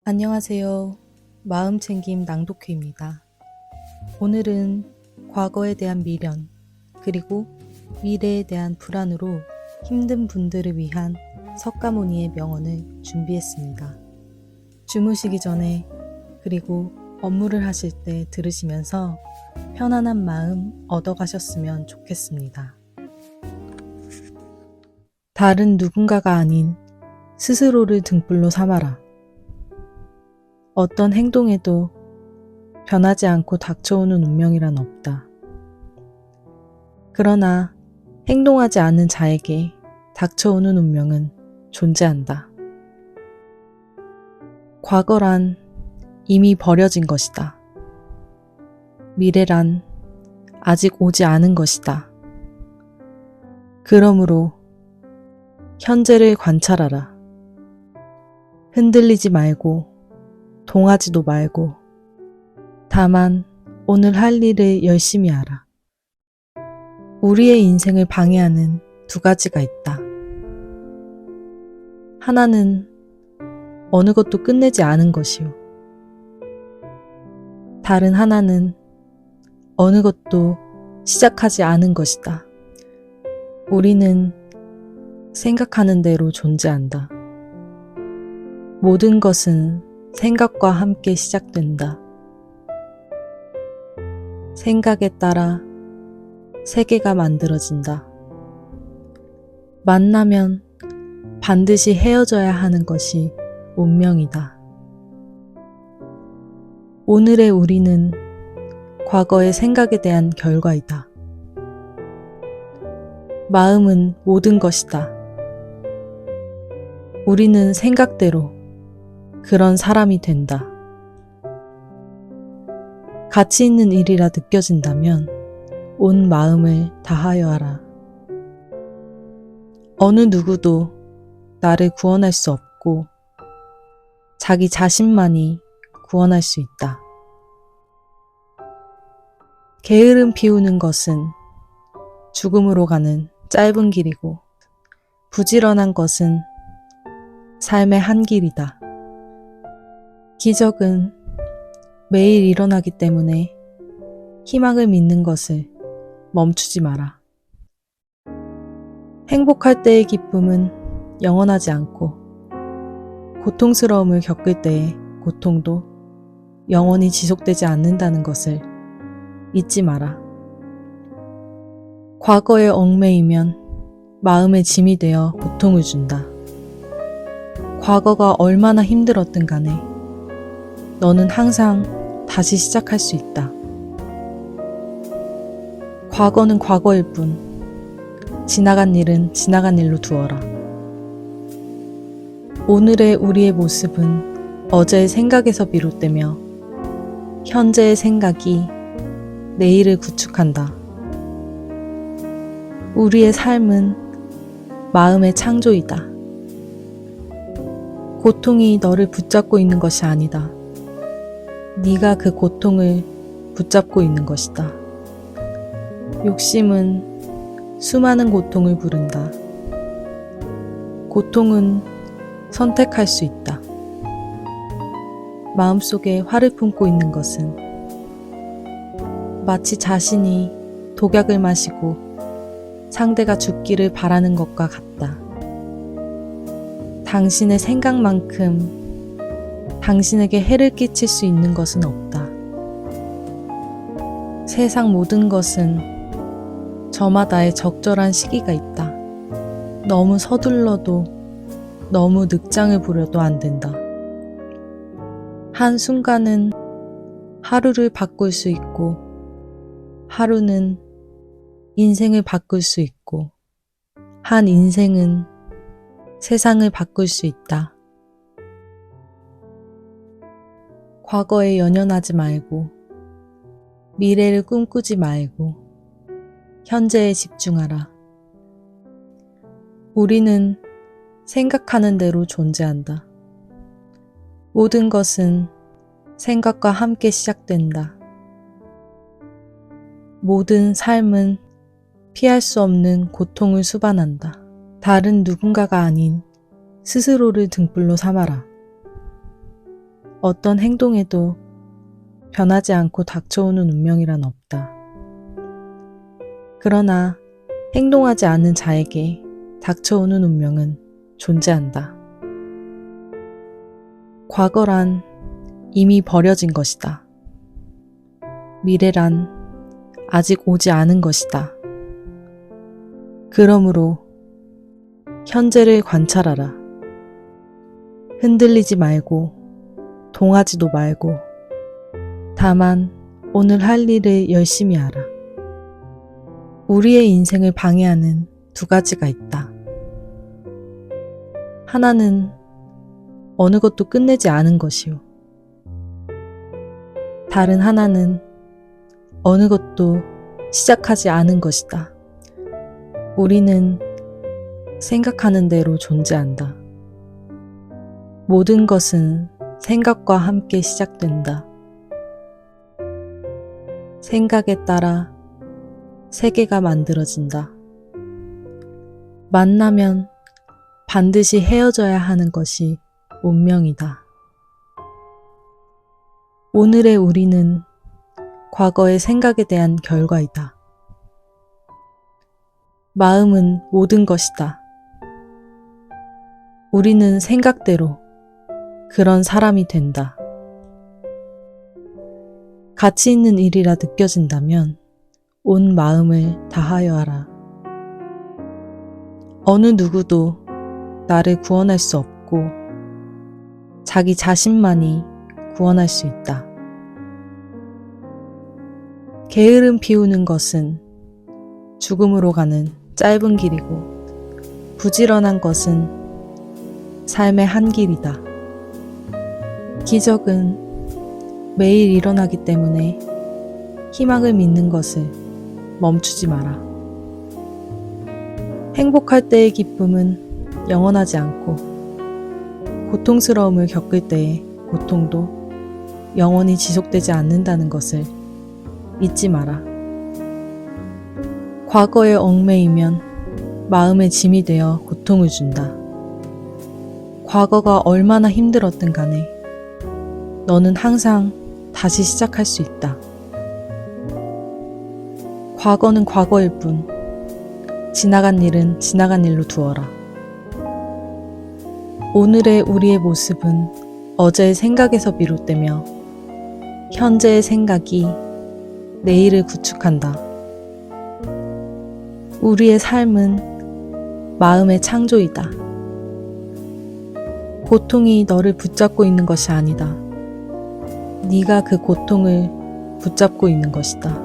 안녕하세요. 마음챙김 낭독회입니다. 오늘은 과거에 대한 미련, 그리고 미래에 대한 불안으로 힘든 분들을 위한 석가모니의 명언을 준비했습니다. 주무시기 전에, 그리고 업무를 하실 때 들으시면서 편안한 마음 얻어가셨으면 좋겠습니다. 다른 누군가가 아닌 스스로를 등불로 삼아라. 어떤 행동에도 변하지 않고 닥쳐오는 운명이란 없다. 그러나 행동하지 않는 자에게 닥쳐오는 운명은 존재한다. 과거란 이미 버려진 것이다. 미래란 아직 오지 않은 것이다. 그러므로 현재를 관찰하라. 흔들리지 말고 동하지도 말고 다만 오늘 할 일을 열심히 하라. 우리의 인생을 방해하는 두 가지가 있다. 하나는 어느 것도 끝내지 않은 것이요. 다른 하나는 어느 것도 시작하지 않은 것이다. 우리는 생각하는 대로 존재한다. 모든 것은 생각과 함께 시작된다. 생각에 따라 세계가 만들어진다. 만나면 반드시 헤어져야 하는 것이 운명이다. 오늘의 우리는 과거의 생각에 대한 결과이다. 마음은 모든 것이다. 우리는 생각대로 그런 사람이 된다. 가치 있는 일이라 느껴진다면 온 마음을 다하여 하라. 어느 누구도 나를 구원할 수 없고 자기 자신만이 구원할 수 있다. 게으름 피우는 것은 죽음으로 가는 짧은 길이고 부지런한 것은 삶의 한 길이다. 기적은 매일 일어나기 때문에 희망을 믿는 것을 멈추지 마라. 행복할 때의 기쁨은 영원하지 않고 고통스러움을 겪을 때의 고통도 영원히 지속되지 않는다는 것을 잊지 마라. 과거에 얽매이면 마음의 짐이 되어 고통을 준다. 과거가 얼마나 힘들었든 간에 너는 항상 다시 시작할 수 있다. 과거는 과거일 뿐, 지나간 일은 지나간 일로 두어라. 오늘의 우리의 모습은 어제의 생각에서 비롯되며 현재의 생각이 내일을 구축한다. 우리의 삶은 마음의 창조이다. 고통이 너를 붙잡고 있는 것이 아니다. 네가 그 고통을 붙잡고 있는 것이다. 욕심은 수많은 고통을 부른다. 고통은 선택할 수 있다. 마음속에 화를 품고 있는 것은 마치 자신이 독약을 마시고 상대가 죽기를 바라는 것과 같다. 당신의 생각만큼 당신에게 해를 끼칠 수 있는 것은 없다. 세상 모든 것은 저마다의 적절한 시기가 있다. 너무 서둘러도 너무 늑장을 부려도 안 된다. 한 순간은 하루를 바꿀 수 있고 하루는 인생을 바꿀 수 있고 한 인생은 세상을 바꿀 수 있다. 과거에 연연하지 말고 미래를 꿈꾸지 말고 현재에 집중하라. 우리는 생각하는 대로 존재한다. 모든 것은 생각과 함께 시작된다. 모든 삶은 피할 수 없는 고통을 수반한다. 다른 누군가가 아닌 스스로를 등불로 삼아라. 어떤 행동에도 변하지 않고 닥쳐오는 운명이란 없다. 그러나 행동하지 않는 자에게 닥쳐오는 운명은 존재한다. 과거란 이미 버려진 것이다. 미래란 아직 오지 않은 것이다. 그러므로 현재를 관찰하라. 흔들리지 말고 동하지도 말고 다만 오늘 할 일을 열심히 하라. 우리의 인생을 방해하는 두 가지가 있다. 하나는 어느 것도 끝내지 않은 것이요. 다른 하나는 어느 것도 시작하지 않은 것이다. 우리는 생각하는 대로 존재한다. 모든 것은 생각과 함께 시작된다. 생각에 따라 세계가 만들어진다. 만나면 반드시 헤어져야 하는 것이 운명이다. 오늘의 우리는 과거의 생각에 대한 결과이다. 마음은 모든 것이다. 우리는 생각대로 그런 사람이 된다. 가치 있는 일이라 느껴진다면 온 마음을 다하여 하라. 어느 누구도 나를 구원할 수 없고 자기 자신만이 구원할 수 있다. 게으름 피우는 것은 죽음으로 가는 짧은 길이고 부지런한 것은 삶의 한 길이다. 기적은 매일 일어나기 때문에 희망을 믿는 것을 멈추지 마라. 행복할 때의 기쁨은 영원하지 않고 고통스러움을 겪을 때의 고통도 영원히 지속되지 않는다는 것을 잊지 마라. 과거에 얽매이면 마음의 짐이 되어 고통을 준다. 과거가 얼마나 힘들었든 간에 너는 항상 다시 시작할 수 있다. 과거는 과거일 뿐, 지나간 일은 지나간 일로 두어라. 오늘의 우리의 모습은 어제의 생각에서 비롯되며 현재의 생각이 내일을 구축한다. 우리의 삶은 마음의 창조이다. 고통이 너를 붙잡고 있는 것이 아니다. 네가 그 고통을 붙잡고 있는 것이다.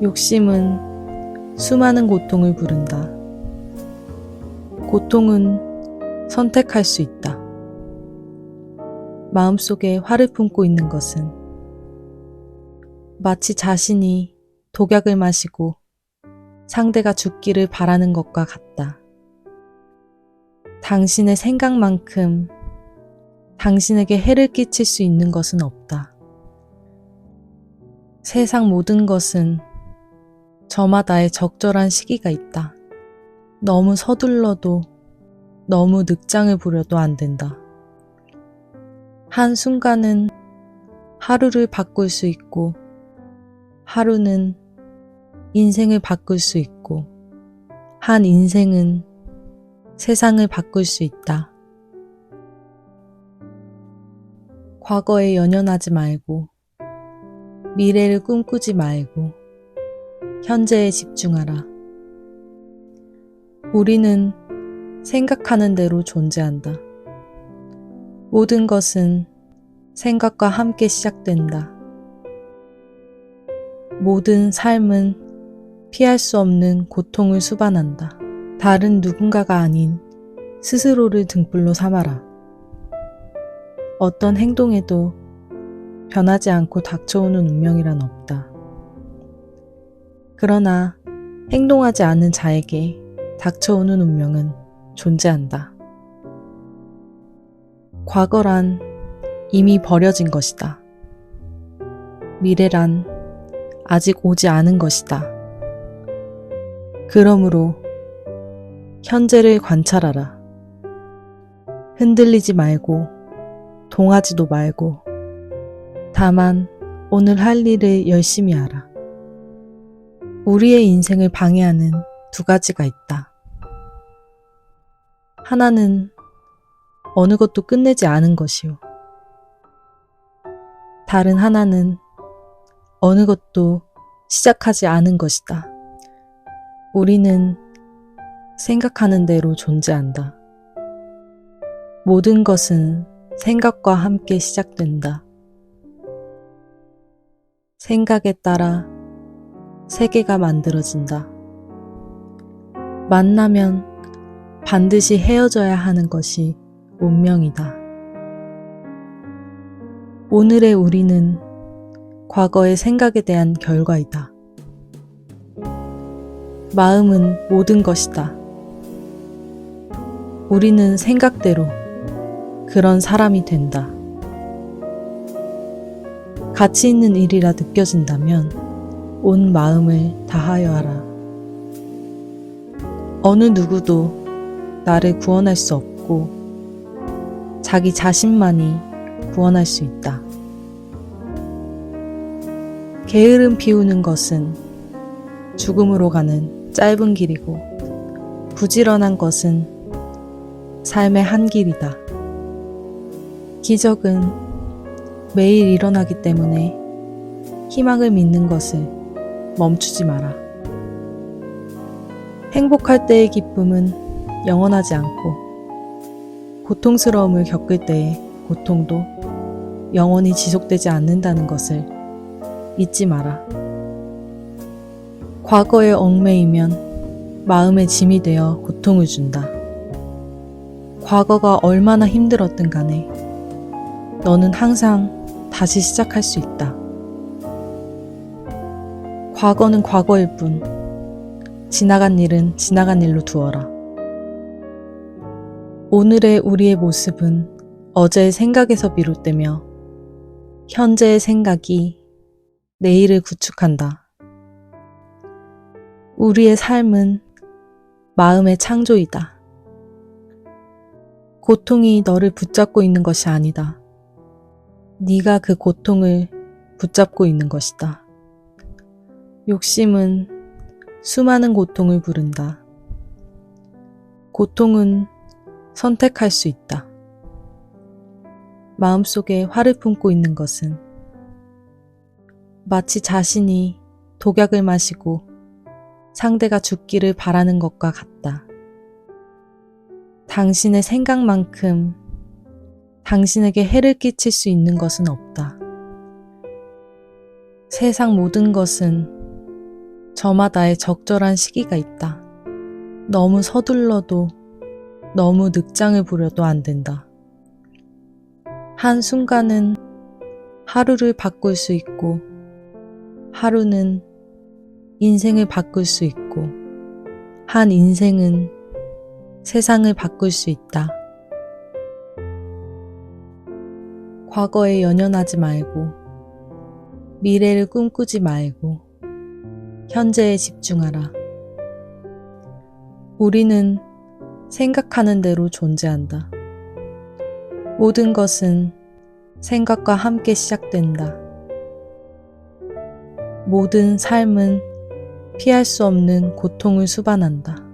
욕심은 수많은 고통을 부른다. 고통은 선택할 수 있다. 마음속에 화를 품고 있는 것은 마치 자신이 독약을 마시고 상대가 죽기를 바라는 것과 같다. 당신의 생각만큼 당신에게 해를 끼칠 수 있는 것은 없다. 세상 모든 것은 저마다의 적절한 시기가 있다. 너무 서둘러도 너무 늑장을 부려도 안 된다. 한순간은 하루를 바꿀 수 있고 하루는 인생을 바꿀 수 있고 한 인생은 세상을 바꿀 수 있다. 과거에 연연하지 말고 미래를 꿈꾸지 말고 현재에 집중하라. 우리는 생각하는 대로 존재한다. 모든 것은 생각과 함께 시작된다. 모든 삶은 피할 수 없는 고통을 수반한다. 다른 누군가가 아닌 스스로를 등불로 삼아라. 어떤 행동에도 변하지 않고 닥쳐오는 운명이란 없다. 그러나 행동하지 않는 자에게 닥쳐오는 운명은 존재한다. 과거란 이미 버려진 것이다. 미래란 아직 오지 않은 것이다. 그러므로 현재를 관찰하라. 흔들리지 말고 동하지도 말고 다만 오늘 할 일을 열심히 하라. 우리의 인생을 방해하는 두 가지가 있다. 하나는 어느 것도 끝내지 않은 것이요. 다른 하나는 어느 것도 시작하지 않은 것이다. 우리는 생각하는 대로 존재한다. 모든 것은 생각과 함께 시작된다. 생각에 따라 세계가 만들어진다. 만나면 반드시 헤어져야 하는 것이 운명이다. 오늘의 우리는 과거의 생각에 대한 결과이다. 마음은 모든 것이다. 우리는 생각대로 그런 사람이 된다. 가치 있는 일이라 느껴진다면 온 마음을 다하여 하라. 어느 누구도 나를 구원할 수 없고 자기 자신만이 구원할 수 있다. 게으름 피우는 것은 죽음으로 가는 짧은 길이고 부지런한 것은 삶의 한 길이다. 기적은 매일 일어나기 때문에 희망을 믿는 것을 멈추지 마라. 행복할 때의 기쁨은 영원하지 않고 고통스러움을 겪을 때의 고통도 영원히 지속되지 않는다는 것을 잊지 마라. 과거에 얽매이면 마음의 짐이 되어 고통을 준다. 과거가 얼마나 힘들었든 간에 너는 항상 다시 시작할 수 있다. 과거는 과거일 뿐, 지나간 일은 지나간 일로 두어라. 오늘의 우리의 모습은 어제의 생각에서 비롯되며 현재의 생각이 내일을 구축한다. 우리의 삶은 마음의 창조이다. 고통이 너를 붙잡고 있는 것이 아니다. 네가 그 고통을 붙잡고 있는 것이다. 욕심은 수많은 고통을 부른다. 고통은 선택할 수 있다. 마음속에 화를 품고 있는 것은 마치 자신이 독약을 마시고 상대가 죽기를 바라는 것과 같다. 당신의 생각만큼 당신에게 해를 끼칠 수 있는 것은 없다. 세상 모든 것은 저마다의 적절한 시기가 있다. 너무 서둘러도 너무 늑장을 부려도 안 된다. 한순간은 하루를 바꿀 수 있고 하루는 인생을 바꿀 수 있고 한 인생은 세상을 바꿀 수 있다. 과거에 연연하지 말고 미래를 꿈꾸지 말고 현재에 집중하라. 우리는 생각하는 대로 존재한다. 모든 것은 생각과 함께 시작된다. 모든 삶은 피할 수 없는 고통을 수반한다.